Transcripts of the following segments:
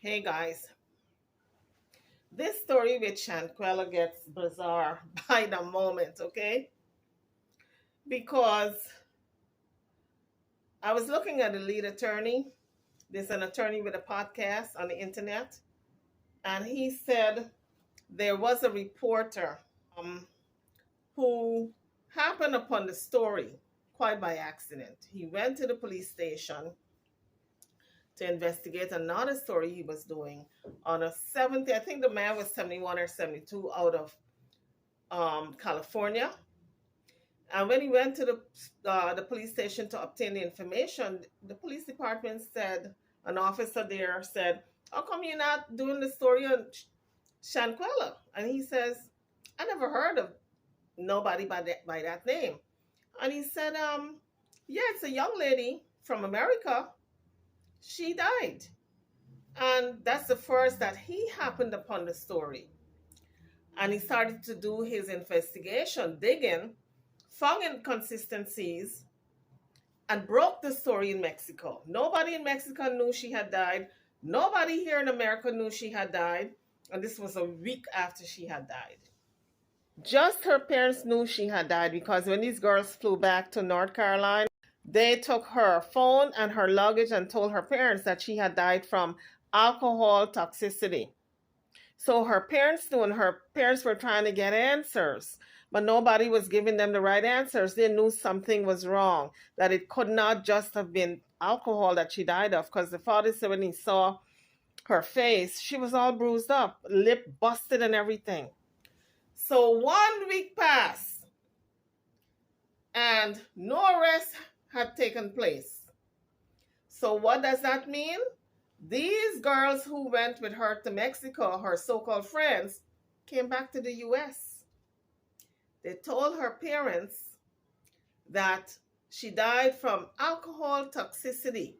Hey guys, this story with Shanquella gets bizarre by the moment, okay? Because I was looking at the lead attorney. There's an attorney with a podcast on the internet, and he said there was a reporter um, who happened upon the story quite by accident. He went to the police station to investigate another story he was doing on a 70, I think the man was 71 or 72 out of California. And when he went to the police station to obtain the information, the police department said, an officer there said, "How come you're not doing the story on Shanquella?" And he says, "I never heard of nobody by that name." And he said, "Yeah, it's a young lady from America. She died." And that's the first that he happened upon the story. And he started to do his investigation, digging, found inconsistencies, and broke the story in Mexico. Nobody in Mexico knew she had died. Nobody here in America knew she had died. And this was a week after she had died. Just her parents knew she had died because when these girls flew back to North Carolina, they took her phone and her luggage and told her parents that she had died from alcohol toxicity. So her parents knew, and her parents were trying to get answers, but nobody was giving them the right answers. They knew something was wrong, that it could not just have been alcohol that she died of, because the father said when he saw her face, she was all bruised up, lip busted and everything. So 1 week passed, and no arrest had taken place. So what does that mean? These girls who went with her to Mexico, her so-called friends, came back to the US. They told her parents that she died from alcohol toxicity.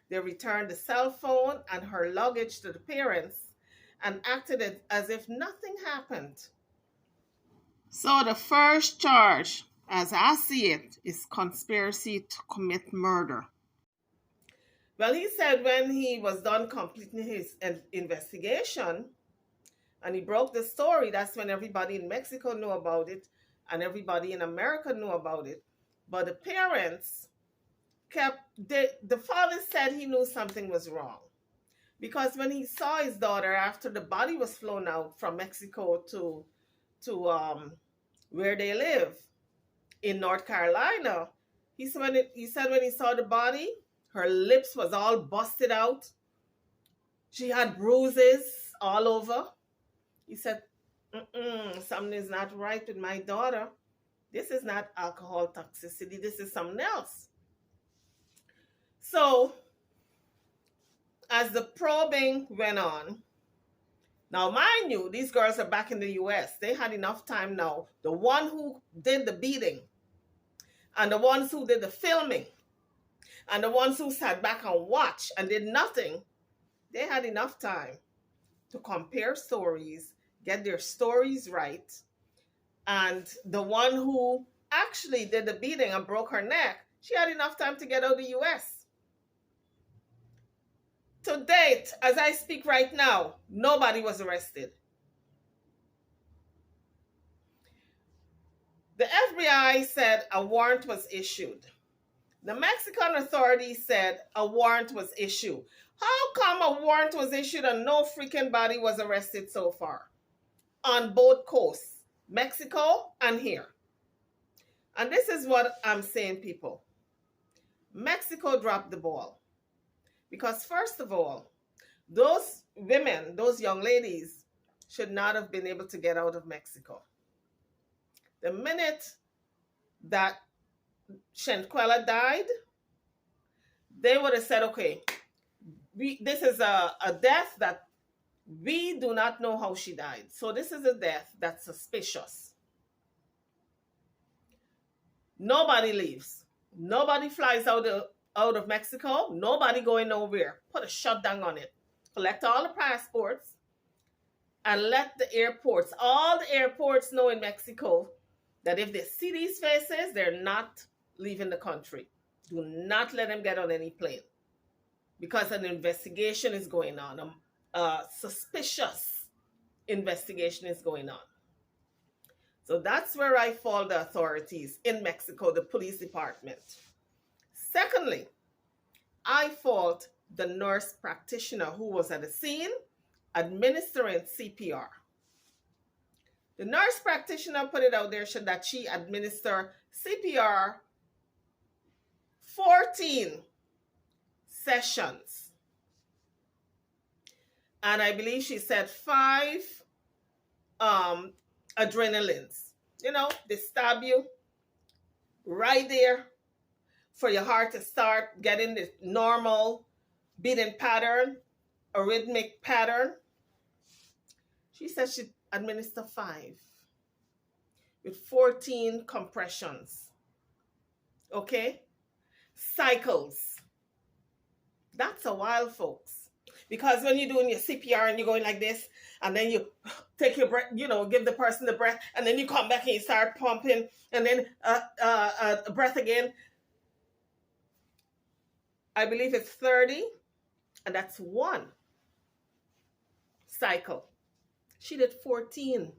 They returned the cell phone and her luggage to the parents and acted as if nothing happened. So the first charge, as I see it, is conspiracy to commit murder. Well, he said when he was done completing his investigation and he broke the story, that's when everybody in Mexico knew about it and everybody in America knew about it. But the parents the father said he knew something was wrong. Because when he saw his daughter after the body was flown out from Mexico to where they live in North Carolina, he said when he saw the body, her lips was all busted out. She had bruises all over. He said, something is not right with my daughter. This is not alcohol toxicity. This is something else. So, as the probing went on, now mind you, these girls are back in the US. They had enough time now. The one who did the beating and the ones who did the filming and the ones who sat back and watched and did nothing, they had enough time to compare stories, get their stories right. And the one who actually did the beating and broke her neck, she had enough time to get out of the US. To date, as I speak right now, nobody was arrested. The FBI said a warrant was issued. The Mexican authorities said a warrant was issued. How come a warrant was issued and no freaking body was arrested so far? On both coasts, Mexico and here. And this is what I'm saying, people. Mexico dropped the ball. Because first of all, those women, those young ladies, should not have been able to get out of Mexico. The minute that Shanquella died, they would have said, okay, this is a death that we do not know how she died. So this is a death that's suspicious. Nobody leaves. Nobody flies out of Mexico. Nobody going nowhere. Put a shutdown on it. Collect all the passports and let the airports, all the airports know in Mexico that if they see these faces, they're not leaving the country. Do not let them get on any plane because an investigation is going on. suspicious investigation is going on. So that's where I fault the authorities in Mexico, the police department. Secondly, I fault the nurse practitioner who was at the scene administering CPR. The nurse practitioner put it out there that she administered CPR 14 sessions. And I believe she said 5 adrenalines. You know, they stab you right there for your heart to start getting the normal beating pattern, a rhythmic pattern. She said she administered 5 with 14 compressions. Okay? Cycles. That's a while, folks. Because when you're doing your CPR and you're going like this, and then you take your breath, you know, give the person the breath, and then you come back and you start pumping, and then breath again. I believe it's 30, and that's 1 cycle. She did 14.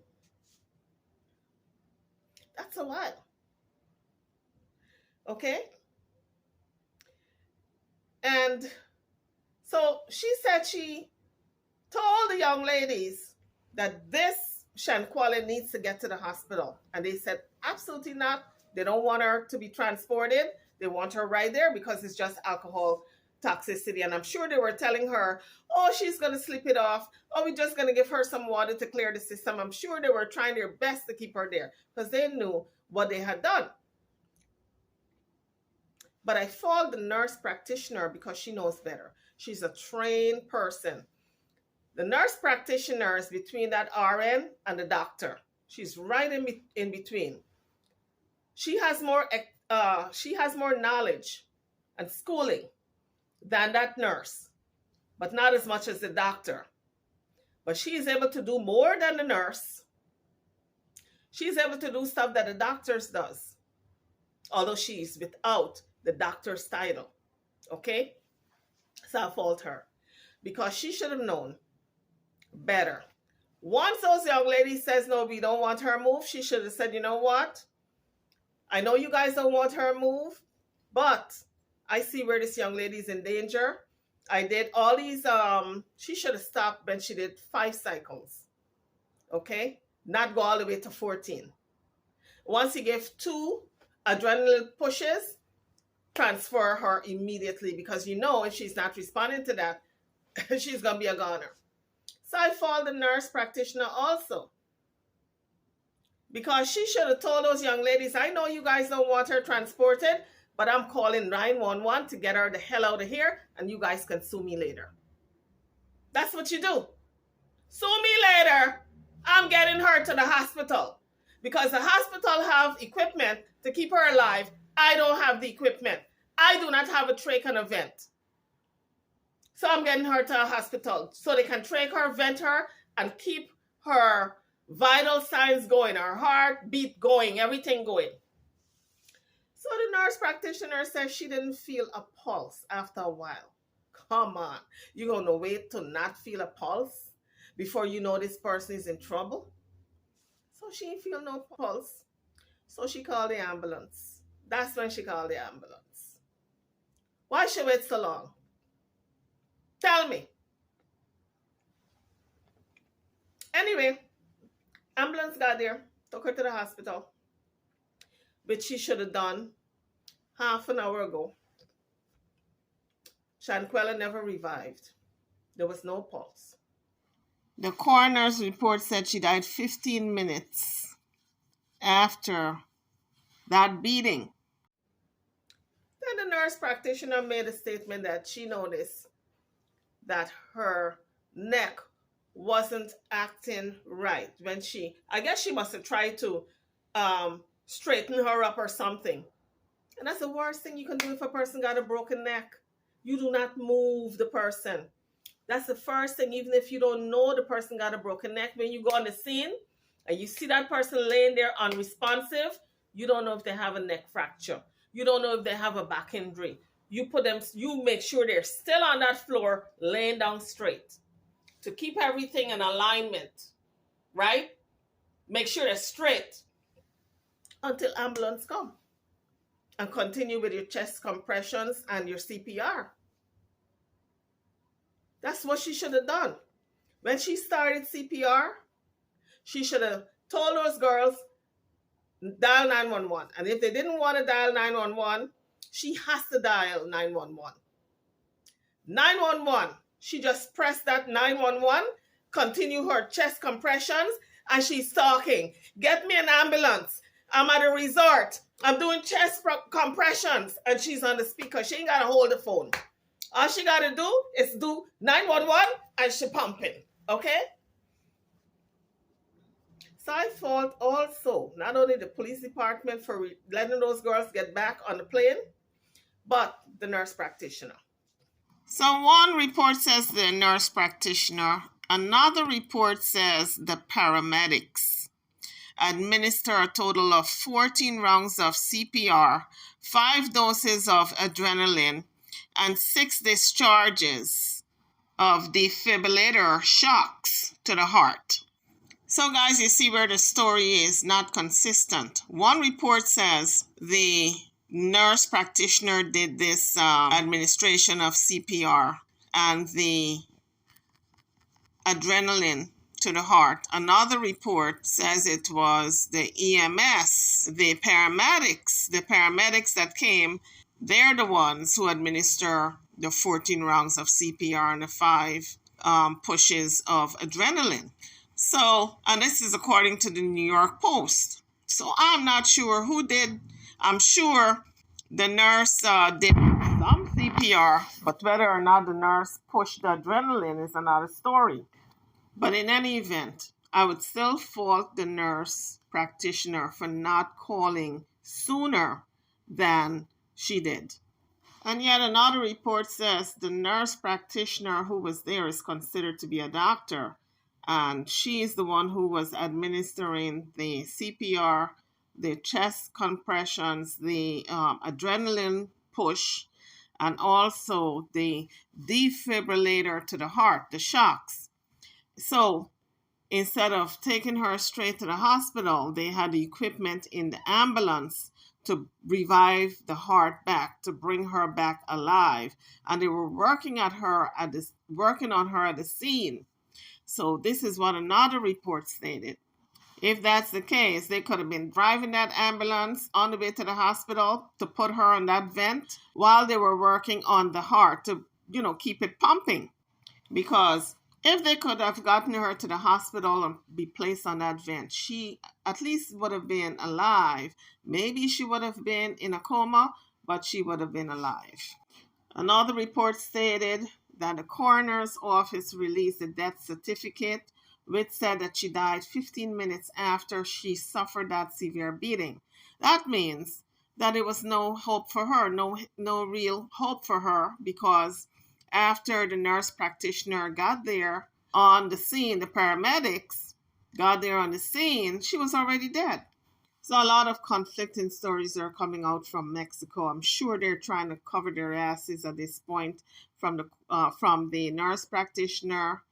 That's a lot. Okay? And so she said she told the young ladies that this Shanquella needs to get to the hospital. And they said, absolutely not. They don't want her to be transported. They want her right there because it's just alcohol toxicity. And I'm sure they were telling her, oh, she's going to sleep it off. Oh, we're just going to give her some water to clear the system. I'm sure they were trying their best to keep her there because they knew what they had done. But I fault the nurse practitioner because she knows better. She's a trained person. The nurse practitioner is between that RN and the doctor. She's right in between. She has more knowledge and schooling than that nurse, but not as much as the doctor. But she is able to do more than the nurse. She's able to do stuff that the doctors does, although she's without the doctor's title. Okay? So I fault her because she should have known better. Once those young ladies says, no, we don't want her moved, she should have said, you know what? I know you guys don't want her moved, but I see where this young lady is in danger. I did all these, she should have stopped when she did 5 cycles. Okay? Not go all the way to 14. Once you give 2 adrenaline pushes, transfer her immediately because you know if she's not responding to that, she's going to be a goner. So I fault the nurse practitioner also because she should have told those young ladies, I know you guys don't want her transported, but I'm calling 911 to get her the hell out of here and you guys can sue me later. That's what you do. Sue me later. I'm getting her to the hospital because the hospital have equipment to keep her alive. I don't have the equipment. I do not have a trach and a vent. So I'm getting her to a hospital so they can trach her, vent her, and keep her vital signs going, her heartbeat going, everything going. So the nurse practitioner says she didn't feel a pulse after a while. Come on. You're going to wait to not feel a pulse before you know this person is in trouble? So she didn't feel no pulse. So she called the ambulance. That's when she called the ambulance. Why she wait so long? Tell me. Anyway, ambulance got there, took her to the hospital, which she should have done half an hour ago. Shanquella never revived. There was no pulse. The coroner's report said she died 15 minutes after that beating. Then the nurse practitioner made a statement that she noticed that her neck wasn't acting right when I guess she must have tried to straighten her up or something. And that's the worst thing you can do if a person got a broken neck. You do not move the person. That's the first thing, even if you don't know the person got a broken neck. When you go on the scene and you see that person laying there unresponsive, you don't know if they have a neck fracture. You don't know if they have a back injury. You make sure they're still on that floor, laying down straight. to keep everything in alignment, right? Make sure they're straight until ambulance come, and continue with your chest compressions and your CPR. That's what she should have done. When she started CPR, she should have told those girls, dial 911. And if they didn't want to dial 911, she has to dial 911. 911. She just pressed that 911, continue her chest compressions, and she's talking. Get me an ambulance. I'm at a resort. I'm doing chest compressions. And she's on the speaker. She ain't got to hold the phone. All she got to do is do 911 and she pumping. Okay? So I fault also not only the police department for letting those girls get back on the plane, but the nurse practitioner. So one report says the nurse practitioner, another report says the paramedics administer a total of 14 rounds of CPR, 5 doses of adrenaline, and 6 discharges of defibrillator shocks to the heart. So guys, you see where the story is not consistent. One report says the nurse practitioner did this administration of CPR and the adrenaline to the heart. Another report says it was the EMS, the paramedics that came. They're the ones who administer the 14 rounds of CPR and the 5 pushes of adrenaline. So, and this is according to the New York Post. So I'm not sure who did. I'm sure the nurse did some CPR, but whether or not the nurse pushed the adrenaline is another story. But in any event, I would still fault the nurse practitioner for not calling sooner than she did. And yet another report says the nurse practitioner who was there is considered to be a doctor. And she is the one who was administering the CPR, the chest compressions, the adrenaline push, and also the defibrillator to the heart, the shocks. So instead of taking her straight to the hospital, they had the equipment in the ambulance to revive the heart back, to bring her back alive. And they were working on her at the scene. So this is what another report stated. If that's the case, they could have been driving that ambulance on the way to the hospital to put her on that vent while they were working on the heart to, keep it pumping. Because if they could have gotten her to the hospital and be placed on that vent, she at least would have been alive. Maybe she would have been in a coma, but she would have been alive. Another report stated that the coroner's office released a death certificate which said that she died 15 minutes after she suffered that severe beating. That means that there was no hope for her, no real hope for her, because after the nurse practitioner got there on the scene, the paramedics got there on the scene, she was already dead. So a lot of conflicting stories are coming out from Mexico. I'm sure they're trying to cover their asses at this point from the nurse practitioner,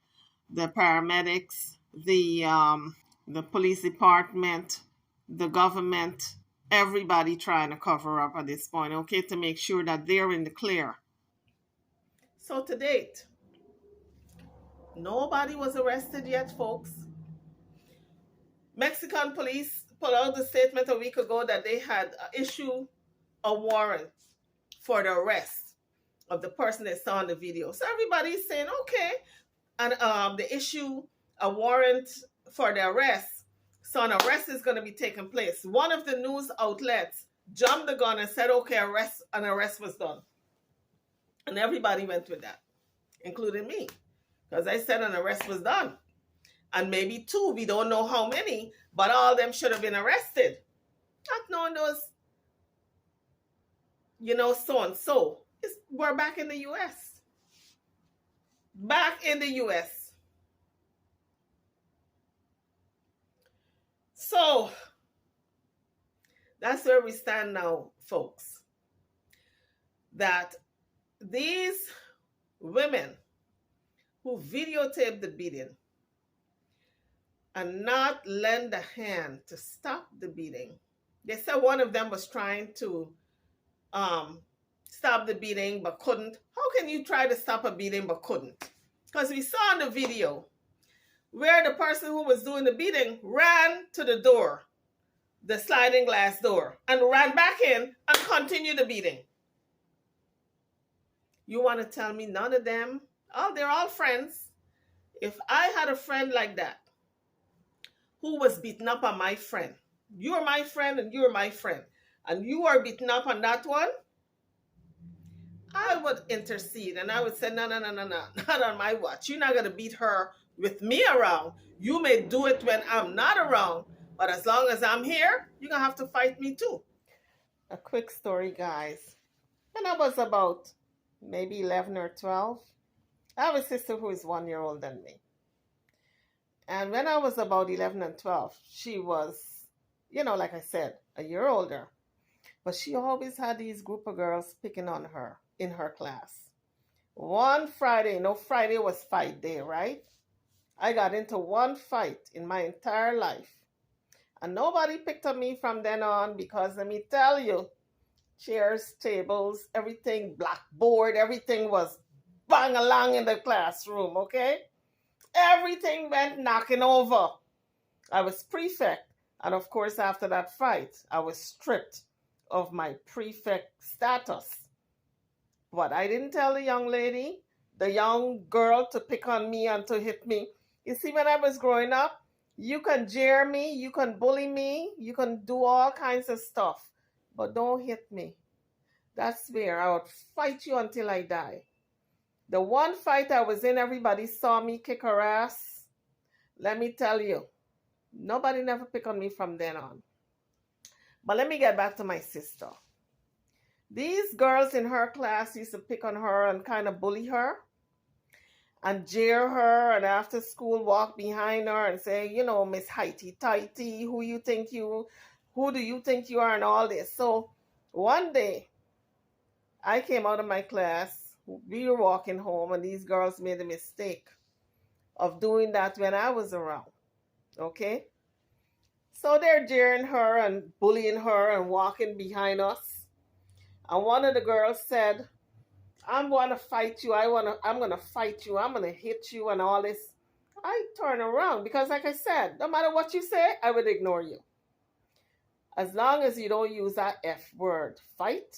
the paramedics, the police department, the government, everybody trying to cover up at this point, okay, to make sure that they're in the clear. So to date, nobody was arrested yet, folks. Mexican police put out the statement a week ago that they had issued a warrant for the arrest of the person they saw in the video. So everybody's saying, okay. And they issue a warrant for the arrest. So an arrest is going to be taking place. One of the news outlets jumped the gun and said, okay, an arrest was done. And everybody went with that, including me. Because I said an arrest was done. And maybe 2, we don't know how many, but all of them should have been arrested. Not knowing those, so and so. We're back in the U.S. Back in the U.S. So, that's where we stand now, folks. That these women who videotaped the beating and not lend a hand to stop the beating. They said one of them was trying to um, stop the beating but couldn't. How can you try to stop a beating but couldn't? Because we saw in the video where the person who was doing the beating ran to the door, the sliding glass door, and ran back in and continued the beating. You want to tell me none of them? Oh, they're all friends. If I had a friend like that who was beaten up on my friend, you're my friend and you're my friend, and you are beaten up on that one, I would intercede and I would say, no, no, no, no, no, not on my watch. You're not going to beat her with me around. You may do it when I'm not around, but as long as I'm here, you're going to have to fight me too. A quick story, guys. When I was about maybe 11 or 12, I have a sister who is 1 year older than me. And when I was about 11 and 12, she was, like I said, a year older. But she always had these group of girls picking on her in her class. One Friday, Friday was fight day, right? I got into one fight in my entire life. And nobody picked on me from then on because let me tell you, chairs, tables, everything, blackboard, everything was bang along in the classroom, okay? Everything went knocking over. I was prefect. And of course, after that fight, I was stripped of my prefect status. But I didn't tell the young lady, the young girl, to pick on me and to hit me. You see, when I was growing up, you can jeer me, you can bully me, you can do all kinds of stuff, but don't hit me. That's where I would fight you until I die. The one fight I was in, everybody saw me kick her ass. Let me tell you, nobody never picked on me from then on. But let me get back to my sister. These girls in her class used to pick on her and kind of bully her and jeer her, and after school walk behind her and say, Miss Highty Tighty, who do you think you are, and all this. So one day I came out of my class, we were walking home, and these girls made a mistake of doing that when I was around. Okay? So they're jeering her and bullying her and walking behind us. And one of the girls said, I'm going to fight you. I'm going to fight you. I'm going to hit you and all this. I turn around because, like I said, no matter what you say, I would ignore you. As long as you don't use that F word, fight.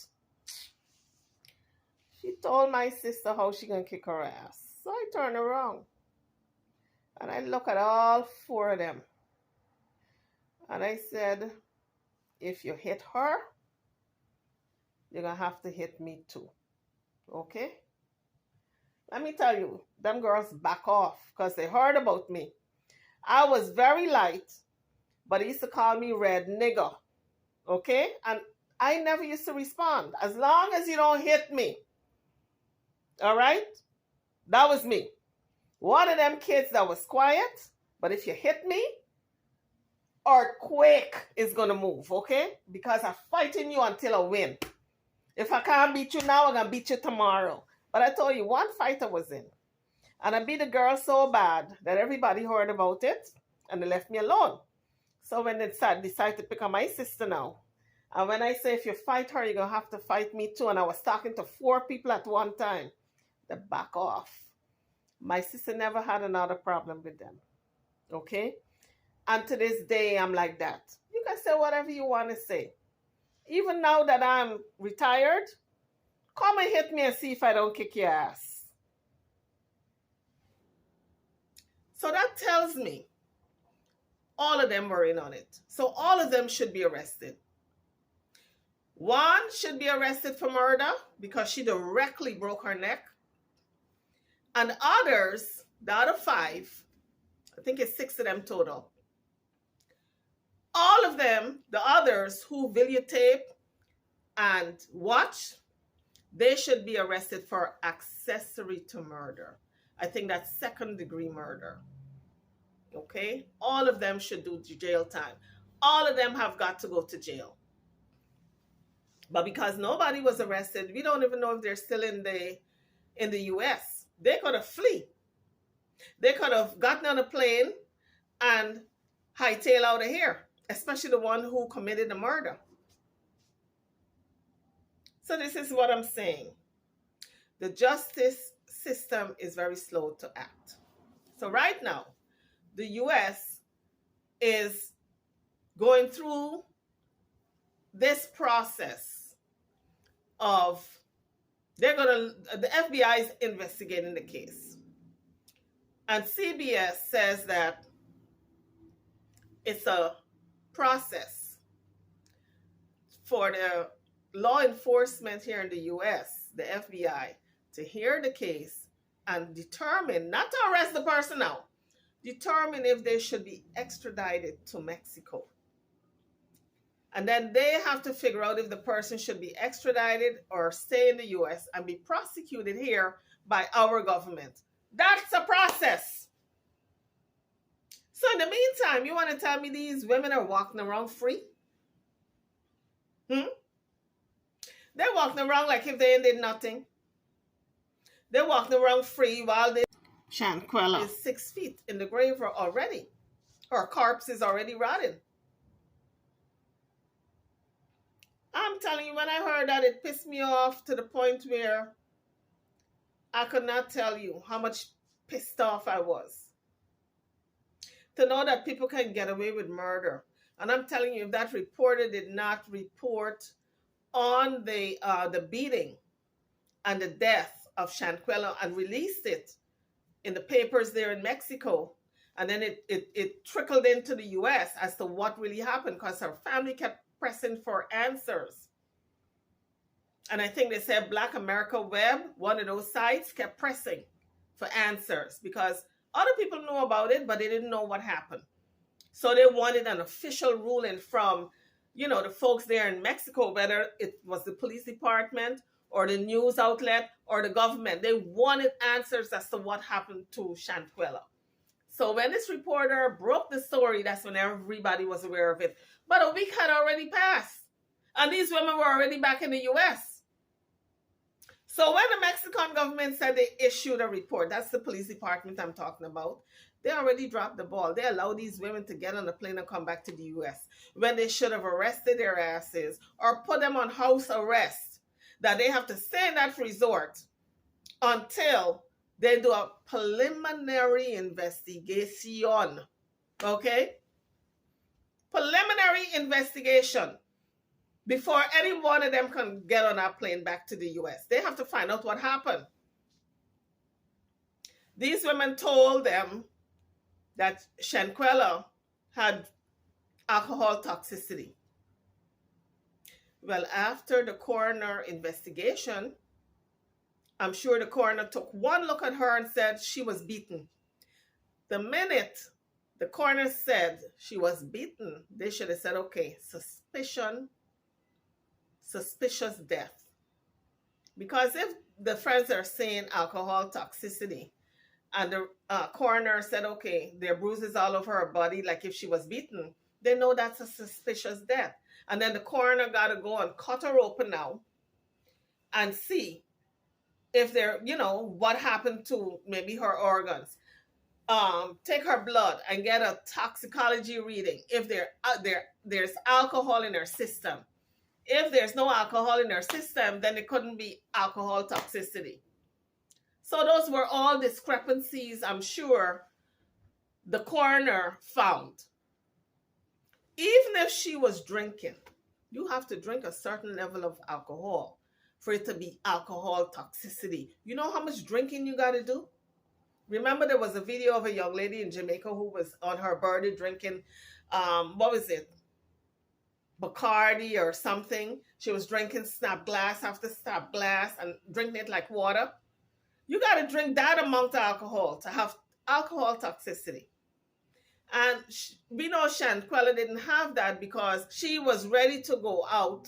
She told my sister how she going to kick her ass. So I turn around and I look at all four of them. And I said, if you hit her, you're going to have to hit me too. Okay? Let me tell you, them girls back off because they heard about me. I was very light, but they used to call me red nigger. Okay? And I never used to respond. As long as you don't hit me. All right? That was me. One of them kids that was quiet, but if you hit me, earthquake is going to move, okay? Because I'm fighting you until I win. If I can't beat you now, I'm going to beat you tomorrow. But I told you, one fight I was in. And I beat the girl so bad that everybody heard about it and they left me alone. So when they decided to pick on my sister now, and when I say if you fight her, you're going to have to fight me too. And I was talking to 4 people at one time. They back off. My sister never had another problem with them. Okay? And to this day, I'm like that. You can say whatever you want to say. Even now that I'm retired, come and hit me and see if I don't kick your ass. So that tells me all of them were in on it. So all of them should be arrested. One should be arrested for murder because she directly broke her neck. And others, the other 5, I think it's 6 of them total. All of them, the others who videotape and watch, they should be arrested for accessory to murder. I think that's 2nd-degree murder. Okay? All of them should do jail time. All of them have got to go to jail. But because nobody was arrested, we don't even know if they're still in the US. They could have flee. They could have gotten on a plane and hightail out of here, especially the one who committed the murder. So this is what I'm saying. The justice system is very slow to act. So right now, the US is going through this process of the FBI is investigating the case. And CBS says that it's a process for the law enforcement here in the US, the FBI, to hear the case and determine, not to arrest the person now, determine if they should be extradited to Mexico. And then they have to figure out if the person should be extradited or stay in the US and be prosecuted here by our government. That's a process. So in the meantime, you want to tell me these women are walking around free? They're walking around like if they did nothing. They're walking around free while this Shanquella is 6 feet in the grave already. Her corpse is already rotting. I'm telling you, when I heard that, it pissed me off to the point where I could not tell you how much pissed off I was. To know that people can get away with murder. And I'm telling you, if that reporter did not report on the beating and the death of Shanquella and released it in the papers there in Mexico, and then it trickled into the US as to what really happened, because her family kept pressing for answers. And I think they said Black America Web, one of those sites, kept pressing for answers because other people knew about it, but they didn't know what happened. So they wanted an official ruling from, the folks there in Mexico, whether it was the police department or the news outlet or the government. They wanted answers as to what happened to Shanquella. So when this reporter broke the story, that's when everybody was aware of it. But a week had already passed, and these women were already back in the US. So when the Mexican government said they issued a report, that's the police department I'm talking about, they already dropped the ball. They allowed these women to get on the plane and come back to the US when they should have arrested their asses or put them on house arrest, that they have to stay in that resort until they do a preliminary investigation. Okay? Preliminary investigation before any one of them can get on that plane back to the US. They have to find out what happened. These women told them that Shanquella had alcohol toxicity. Well, after the coroner investigation, I'm sure the coroner took one look at her and said she was beaten. The minute the coroner said she was beaten, they should have said, okay, suspicious death. Because if the friends are saying alcohol toxicity and the coroner said, okay, there are bruises all over her body, like if she was beaten, they know that's a suspicious death. And then the coroner got to go and cut her open now and see if there, what happened to maybe her organs. Take her blood and get a toxicology reading if there's alcohol in her system. If there's no alcohol in her system, then it couldn't be alcohol toxicity. So those were all discrepancies, I'm sure, the coroner found. Even if she was drinking, you have to drink a certain level of alcohol for it to be alcohol toxicity. You know how much drinking you got to do? Remember there was a video of a young lady in Jamaica who was on her birthday drinking, what was it? Bacardi or something. She was drinking snap glass after snap glass and drinking it like water. You got to drink that amount of alcohol to have alcohol toxicity. And we know Shanquella didn't have that because she was ready to go out,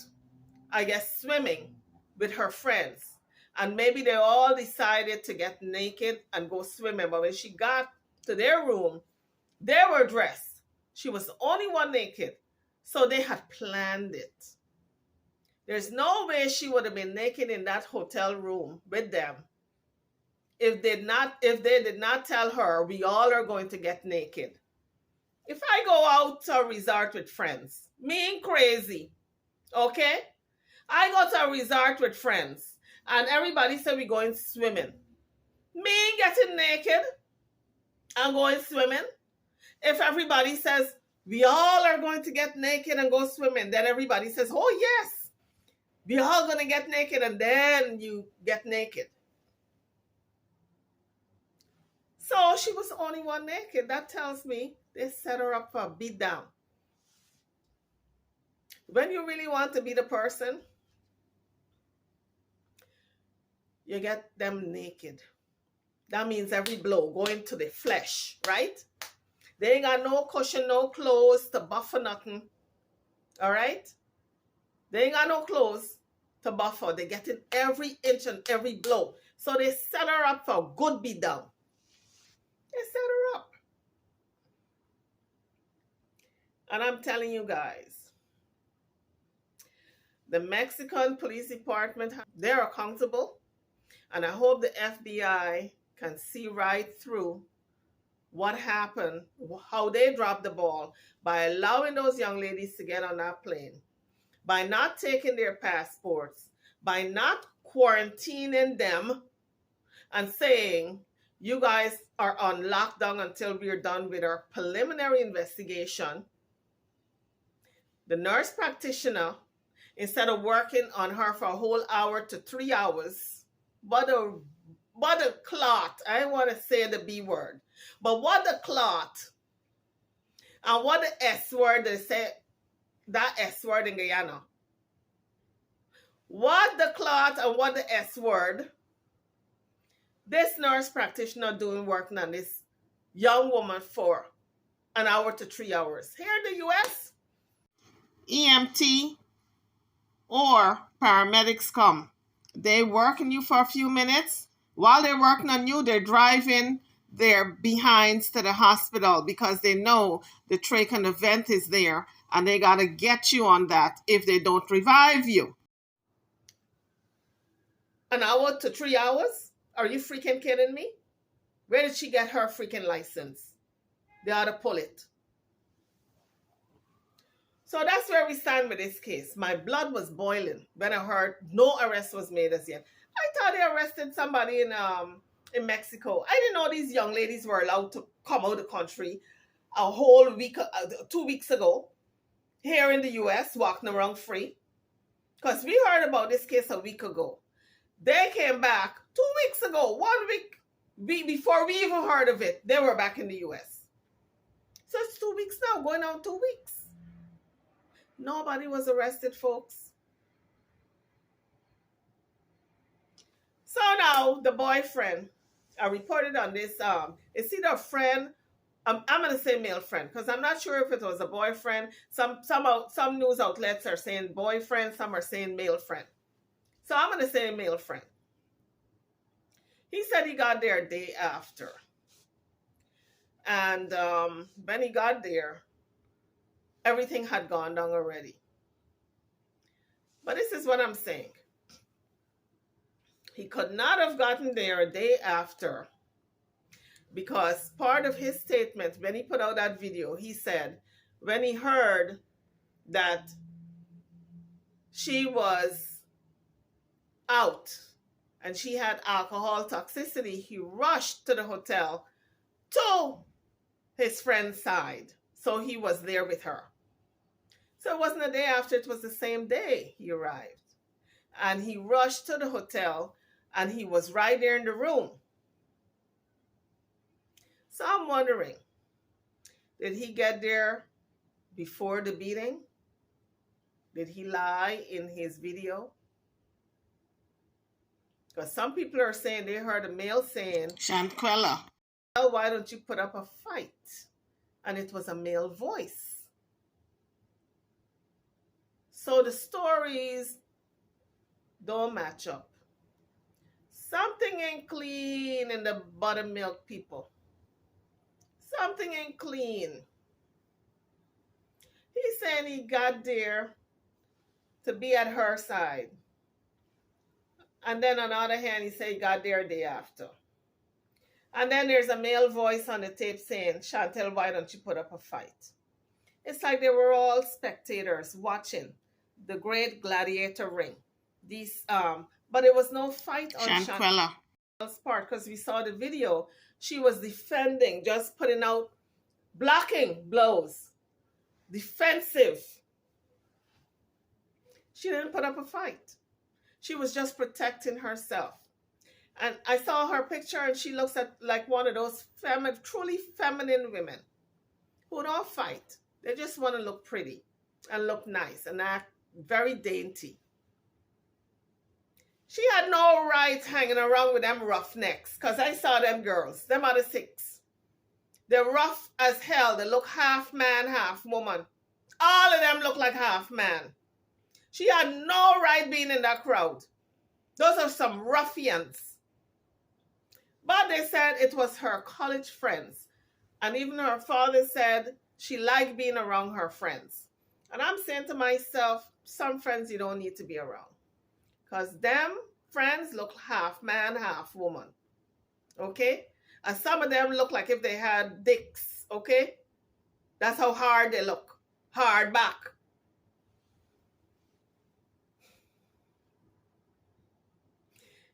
I guess, swimming with her friends. And maybe they all decided to get naked and go swimming. But when she got to their room, they were dressed. She was the only one naked. So they had planned it. There's no way she would have been naked in that hotel room with them if they did not tell her we all are going to get naked. If I go out to a resort with friends, me ain't crazy, okay? I go to a resort with friends and everybody said we're going swimming. Me ain't getting naked and going swimming. If everybody says we all are going to get naked and go swimming, then everybody says, oh yes, we all gonna get naked, and then you get naked. So she was the only one naked. That tells me they set her up for a beat down. When you really want to be the person, you get them naked. That means every blow going to the flesh, right? They ain't got no cushion, no clothes to buffer nothing. All right? They ain't got no clothes to buffer. They getting every inch and every blow. So they set her up for a good beat down. They set her up. And I'm telling you guys, the Mexican Police Department, they're accountable. And I hope the FBI can see right through what happened, how they dropped the ball by allowing those young ladies to get on that plane, by not taking their passports, by not quarantining them and saying, you guys are on lockdown until we're done with our preliminary investigation. The nurse practitioner, instead of working on her for a whole hour to 3 hours, what a clot. I want to say the B word, but what a clot. And what the S word, they say, that S word in Guyana. What the clot and what the S word. This nurse practitioner doing work on this young woman for an hour to 3 hours. Here in the US, EMT or paramedics come. They work on you for a few minutes. While they're working on you, they're driving their behinds to the hospital because they know the trach and the vent is there and they got to get you on that if they don't revive you. An hour to 3 hours? Are you freaking kidding me? Where did she get her freaking license? They ought to pull it. So that's where we stand with this case. My blood was boiling when I heard no arrest was made as yet. I thought they arrested somebody in Mexico. I didn't know these young ladies were allowed to come out of the country a whole week, 2 weeks ago, here in the US, walking around free. Because we heard about this case a week ago. They came back 2 weeks ago, 1 week before we even heard of it. They were back in the US. So it's 2 weeks now, going on 2 weeks. Nobody was arrested, folks. So now the boyfriend, I reported on this, it's either a friend, I'm going to say male friend, because I'm not sure if it was a boyfriend. Some news outlets are saying boyfriend, some are saying male friend. So I'm going to say male friend. He said he got there a day after. And when he got there, everything had gone down already. But this is what I'm saying. He could not have gotten there a day after because part of his statement, when he put out that video, he said when he heard that she was out and she had alcohol toxicity, he rushed to the hotel to his friend's side. So he was there with her. So it wasn't a day after, it was the same day he arrived. And he rushed to the hotel and he was right there in the room. So I'm wondering, did he get there before the beating? Did he lie in his video? Because some people are saying they heard a male saying, Shanquella, well, why don't you put up a fight? And it was a male voice. So the stories don't match up. Something ain't clean in the buttermilk people. Something ain't clean. He's saying he got there to be at her side. And then on the other hand, he said he got there a day after. And then there's a male voice on the tape saying, Chantel, why don't you put up a fight? It's like they were all spectators watching the great gladiator ring. But there was no fight on Shanquella. Chantel's part because we saw the video. She was defending, just putting out, blocking blows, defensive. She didn't put up a fight. She was just protecting herself. And I saw her picture and she looks like one of those truly feminine women who don't fight. They just want to look pretty and look nice and act very dainty. She had no right hanging around with them roughnecks because I saw them girls, them are the six. They're rough as hell. They look half man, half woman. All of them look like half man. She had no right being in that crowd. Those are some ruffians. But they said it was her college friends. And even her father said she liked being around her friends. And I'm saying to myself, some friends you don't need to be around. Because them friends look half man, half woman. Okay? And some of them look like if they had dicks. Okay? That's how hard they look. Hard back.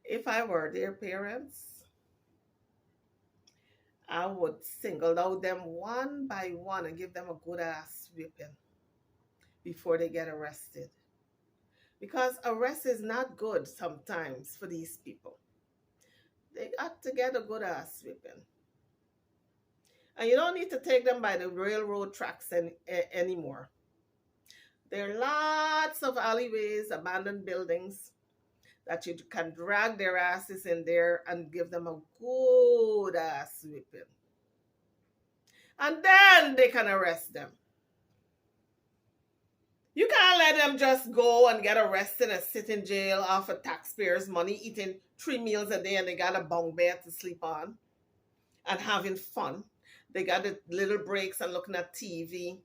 If I were their parents, I would single out them one by one and give them a good ass whipping before they get arrested. Because arrest is not good sometimes for these people. They got to get a good ass whipping. And you don't need to take them by the railroad tracks anymore. There are lots of alleyways, abandoned buildings that you can drag their asses in there and give them a good ass whipping. And then they can arrest them. You can't let them just go and get arrested and sit in jail off of taxpayers' money, eating 3 meals a day and they got a bunk bed to sleep on and having fun. They got the little breaks and looking at TV.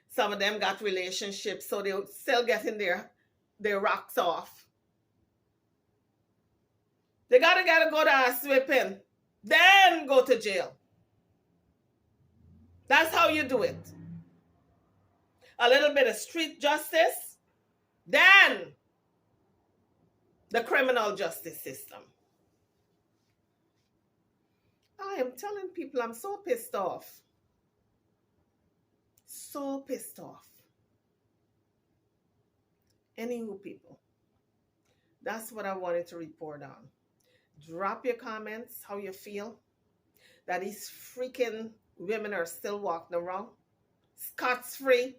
Some of them got relationships, so they're still getting their rocks off. They got to get a good ass whipping, then go to jail. That's how you do it. A little bit of street justice, then the criminal justice system. I am telling people I'm so pissed off. So pissed off. Anywho, people, that's what I wanted to report on. Drop your comments, how you feel that these freaking women are still walking around scot-free.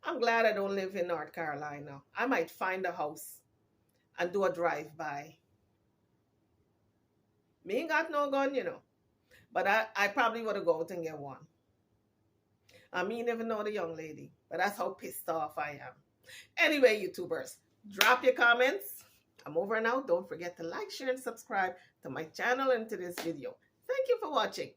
I'm glad I don't live in North Carolina. I might find a house and do a drive-by. Me ain't got no gun, you know. But I probably would have go out and get one. I mean, even know the young lady. But that's how pissed off I am. Anyway, YouTubers, drop your comments. I'm over now. Don't forget to like, share, and subscribe to my channel and to this video. Thank you for watching.